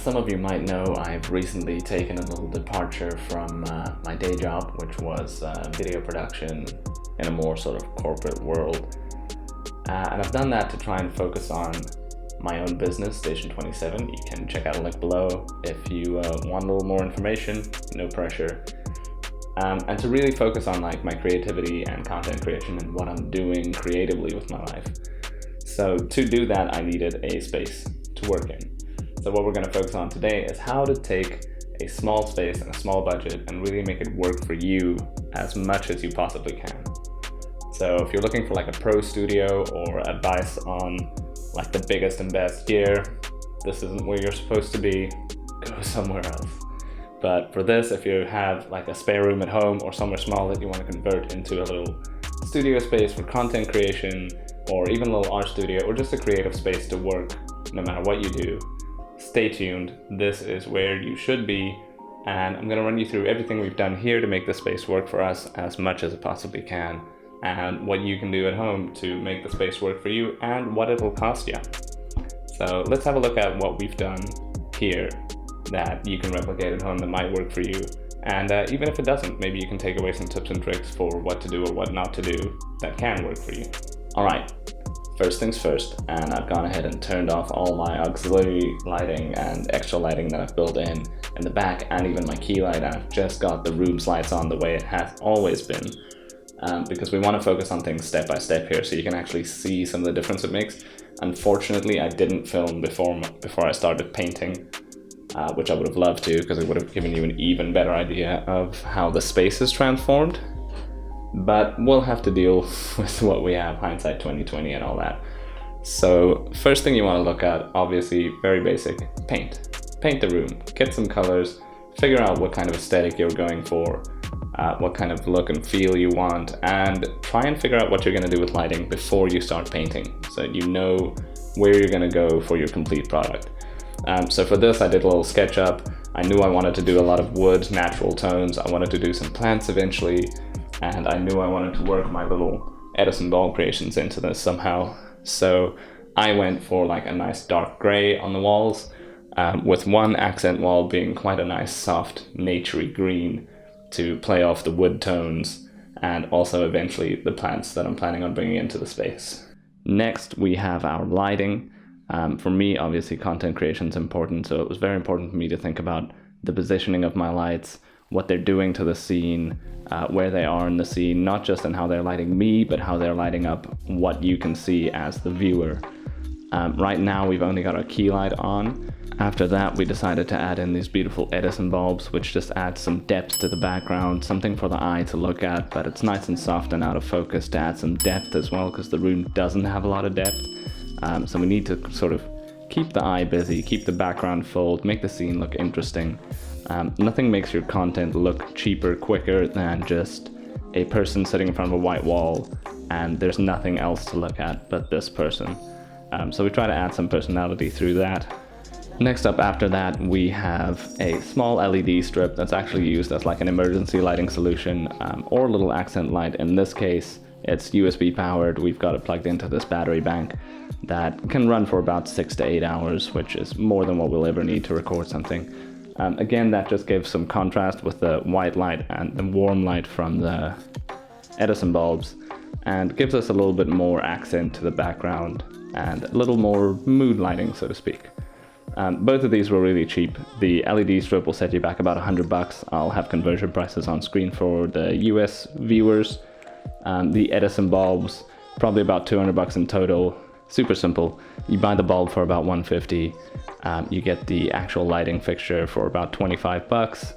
some of you might know, I've recently taken a little departure from my day job, which was video production in a more sort of corporate world. And I've done that to try and focus on my own business, Station 27. You can check out a link below if you want a little more information, no pressure. And to really focus on like my creativity and content creation and what I'm doing creatively with my life. So to do that, I needed a space to work in. So what we're going to focus on today is how to take a small space and a small budget and really make it work for you as much as you possibly can. So if you're looking for like a pro studio or advice on like the biggest and best gear, this isn't where you're supposed to be. Go somewhere else. But for this, if you have like a spare room at home or somewhere small that you want to convert into a little studio space for content creation, or even a little art studio, or just a creative space to work no matter what you do, stay tuned. This is where you should be, and I'm going to run you through everything we've done here to make the space work for us as much as it possibly can, and what you can do at home to make the space work for you and what it'll cost you. So let's have a look at what we've done here that you can replicate at home that might work for you. And even if it doesn't, maybe you can take away some tips and tricks for what to do or what not to do that can work for you. All right, first things first, and I've gone ahead and turned off all my auxiliary lighting and extra lighting that I've built in the back, and even my key light. I've just got the room's lights on the way it has always been, because we want to focus on things step by step here so you can actually see some of the difference it makes. Unfortunately, I didn't film before I started painting, which I would have loved to, because it would have given you an even better idea of how the space is transformed. But we'll have to deal with what we have, hindsight 2020 and all that. So first thing you want to look at, obviously very basic, paint. Paint the room, get some colors, figure out what kind of aesthetic you're going for, what kind of look and feel you want, and try and figure out what you're going to do with lighting before you start painting, so that you know where you're going to go for your complete product. So for this, I did a little sketch up. I knew I wanted to do a lot of wood, natural tones. I wanted to do some plants eventually. And I knew I wanted to work my little Edison bulb creations into this somehow. So I went for like a nice dark gray on the walls, with one accent wall being quite a nice soft naturey green to play off the wood tones, and also eventually the plants that I'm planning on bringing into the space. Next, we have our lighting. For me, obviously content creation is important, so it was very important for me to think about the positioning of my lights, what they're doing to the scene, where they are in the scene, not just in how they're lighting me, but how they're lighting up what you can see as the viewer. Right now we've only got our key light on. After that, we decided to add in these beautiful Edison bulbs, which just adds some depth to the background, something for the eye to look at, but it's nice and soft and out of focus to add some depth as well, because the room doesn't have a lot of depth. So we need to sort of keep the eye busy, keep the background full, make the scene look interesting. Nothing makes your content look cheaper, quicker than just a person sitting in front of a white wall and there's nothing else to look at but this person. So we try to add some personality through that. Next up after that, we have a small LED strip that's actually used as like an emergency lighting solution, or a little accent light. In this case, it's USB powered. We've got it plugged into this battery bank that can run for about 6 to 8 hours, which is more than what we'll ever need to record something. Again, that just gives some contrast with the white light and the warm light from the Edison bulbs, and gives us a little bit more accent to the background and a little more mood lighting, so to speak. Both of these were really cheap. The LED strip will set you back about $100. I'll have conversion prices on screen for the US viewers. The Edison bulbs, probably about $200 in total. Super simple. You buy the bulb for about $150. You get the actual lighting fixture for about $25,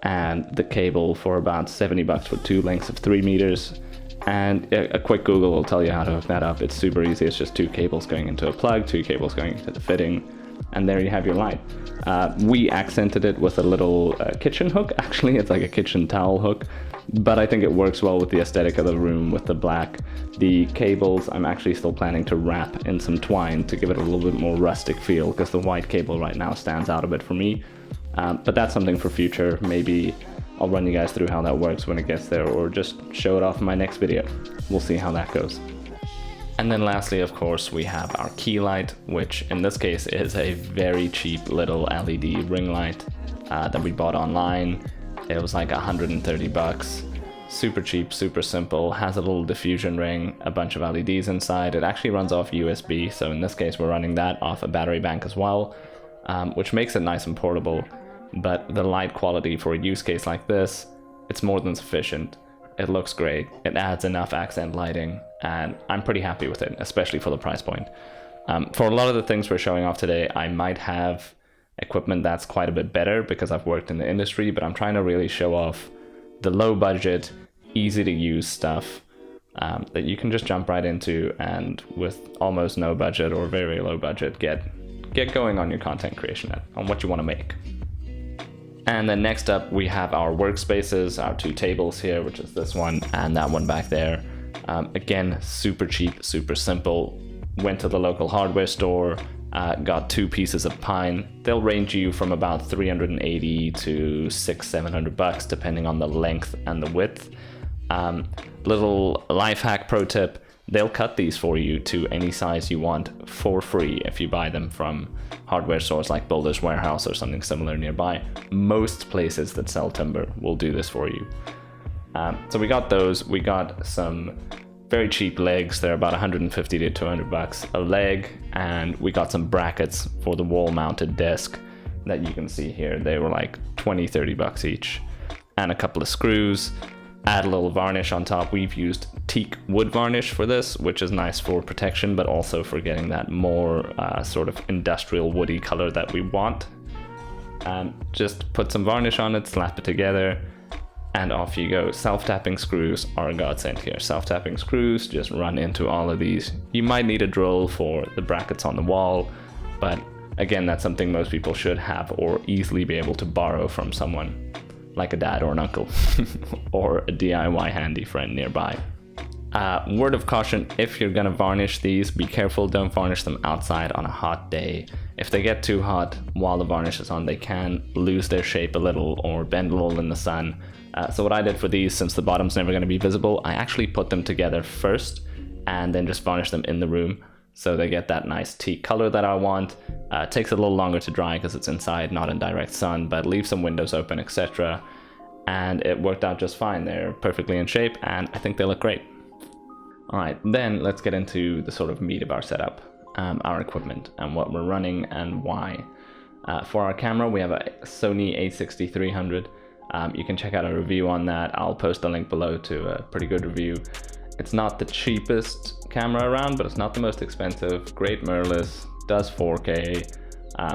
and the cable for about $70 for 2 lengths of 3 meters. And a quick Google will tell you how to hook that up. It's super easy. It's just 2 cables going into a plug, 2 cables going into the fitting, and there you have your light. We accented it with a little kitchen hook. Actually, it's like a kitchen towel hook, but I think it works well with the aesthetic of the room with the black. The cables, I'm actually still planning to wrap in some twine to give it a little bit more rustic feel, because the white cable right now stands out a bit for me. But that's something for future. Maybe I'll run you guys through how that works when it gets there, or just show it off in my next video. We'll see how that goes. And then lastly, of course, we have our key light, which in this case is a very cheap little LED ring light that we bought online. It was like $130. Super cheap, super simple, has a little diffusion ring, a bunch of LEDs inside. It actually runs off USB, so in this case we're running that off a battery bank as well, which makes it nice and portable. But the light quality for a use case like this, it's more than sufficient. It looks great, it adds enough accent lighting, and I'm pretty happy with it, especially for the price point. For a lot of the things we're showing off today, I might have equipment that's quite a bit better because I've worked in the industry, but I'm trying to really show off the low budget, easy to use stuff that you can just jump right into and with almost no budget or very low budget get going on your content creation on what you want to make. And then next up we have our workspaces, our two tables here, which is this one and that one back there. Again, super cheap, super simple. Went to the local hardware store, got two pieces of pine. They'll range you from about $380 to $600-700 depending on the length and the width. Little life hack pro tip, they'll cut these for you to any size you want for free if you buy them from hardware stores like Builders Warehouse or something similar nearby. Most places that sell timber will do this for you. So we got those. We got some very cheap legs. They're about $150 to $200 a leg, and we got some brackets for the wall mounted desk that you can see here. They were like $20-30 each, and a couple of screws. Add a little varnish on top. We've used teak wood varnish for this, which is nice for protection, but also for getting that more sort of industrial woody color that we want. Just put some varnish on it, slap it together, and off you go. Self-tapping screws are a godsend here. Self-tapping screws just run into all of these. You might need a drill for the brackets on the wall, but again, that's something most people should have or easily be able to borrow from someone like a dad or an uncle or a DIY handy friend nearby. Word of caution, if you're gonna varnish these, be careful, don't varnish them outside on a hot day. If they get too hot while the varnish is on, they can lose their shape a little or bend a little in the sun. So what I did for these, since the bottom's never gonna be visible, I actually put them together first and then just varnish them in the room so they get that nice teak color that I want. It takes a little longer to dry because it's inside, not in direct sun, but leave some windows open, etc. And it worked out just fine. They're perfectly in shape and I think they look great. All right, then let's get into the sort of meat of our setup, our equipment and what we're running and why. For our camera, we have a Sony a6300. You can check out a review on that. I'll post a link below to a pretty good review. It's not the cheapest camera around, but it's not the most expensive. Great mirrorless, does 4K,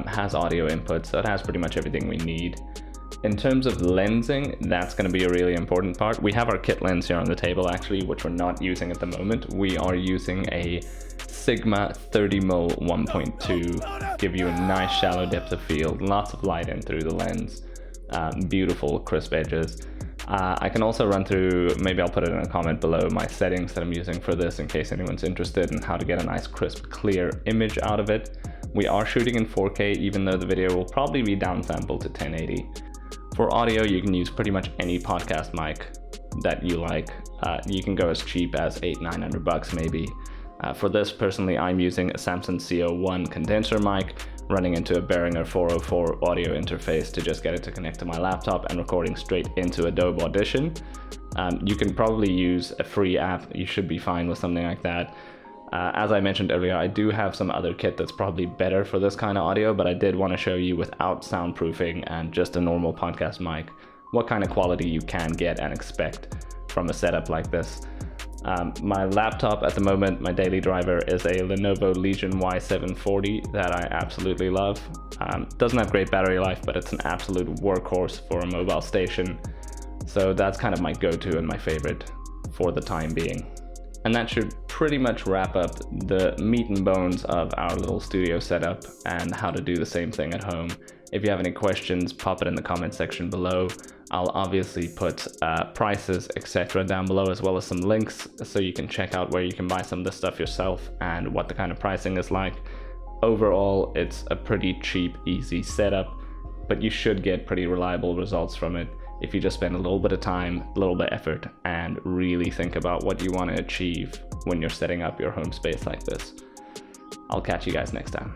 has audio input, so it has pretty much everything we need. In terms of lensing, that's going to be a really important part. We have our kit lens here on the table actually, which we're not using at the moment. We are using a Sigma 30mm 1.2, give you a nice shallow depth of field, lots of light in through the lens, beautiful crisp edges. I can also run through, maybe I'll put it in a comment below, my settings that I'm using for this in case anyone's interested in how to get a nice crisp clear image out of it. We are shooting in 4K even though the video will probably be downsampled to 1080. For audio, you can use pretty much any podcast mic that you like. You can go as cheap as $800-900 maybe. For this, personally, I'm using a Samson CO1 condenser mic running into a Behringer 404 audio interface to just get it to connect to my laptop and recording straight into Adobe Audition. You can probably use a free app. You should be fine with something like that. As I mentioned earlier, I do have some other kit that's probably better for this kind of audio, but I did want to show you without soundproofing and just a normal podcast mic what kind of quality you can get and expect from a setup like this. My laptop at the moment, my daily driver, is a Lenovo Legion Y740 that I absolutely love. Doesn't have great battery life, but it's an absolute workhorse for a mobile station. So that's kind of my go-to and my favorite for the time being. And that should pretty much wrap up the meat and bones of our little studio setup and how to do the same thing at home. If you have any questions, pop it in the comment section below. I'll obviously put prices, etc. down below, as well as some links so you can check out where you can buy some of this stuff yourself and what the kind of pricing is like. Overall, it's a pretty cheap, easy setup, but you should get pretty reliable results from it if you just spend a little bit of time, a little bit of effort, and really think about what you want to achieve when you're setting up your home space like this. I'll catch you guys next time.